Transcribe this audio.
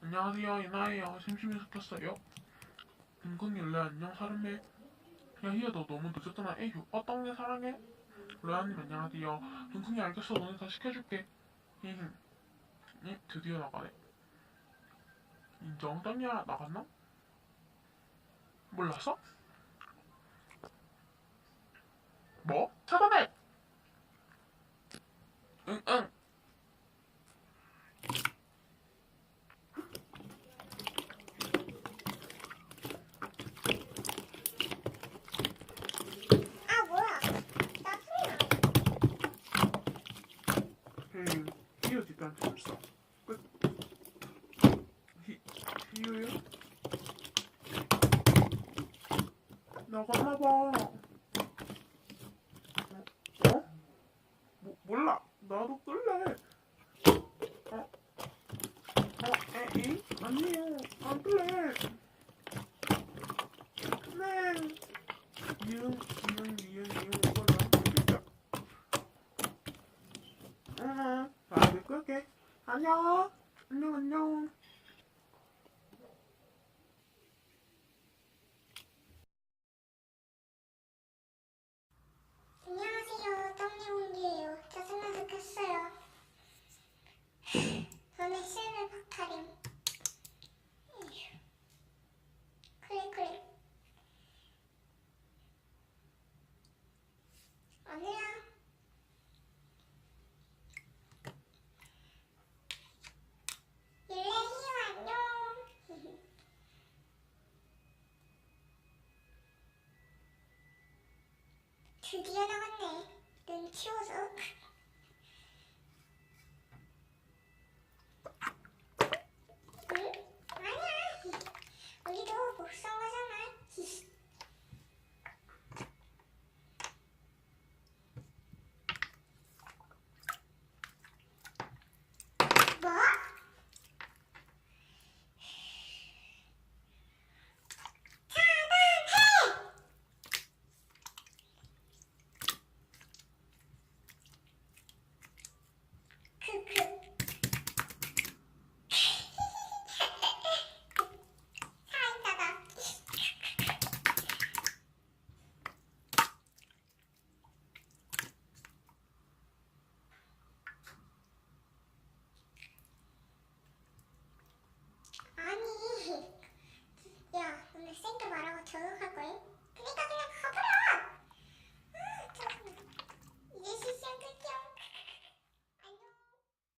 안녕하세요, 이나예요. 심심해서 켰어요. 은근일래 안녕 사람해. 야 희야 너 너무 늦었잖아. 에휴 어떡해 사랑해. 레아님 안녕하세요. 은근히 알겠어. 너네 다 시켜줄게. 히히. 드디어 나가네. 인정. 땀이야 나갔나? 몰랐어? 뭐? 차단해! 응응. 아 뭐야? 나 소리 헤이 희유 뒷담 쳤어. 끝. 희유요? 나갔나봐. 어? 몰라. 나도 끌래. 에이? 아니에요. 안 끌래. 네. 이응, 이거 나 진짜. 응, 나도 끌게. 안녕. 안녕. 안녕하세요. 떵냬공듀예요. 짜증나서 켰어요. 너네 실물 박하림. 그래. 아니야. 율레히요 안녕. 드디어 나왔네.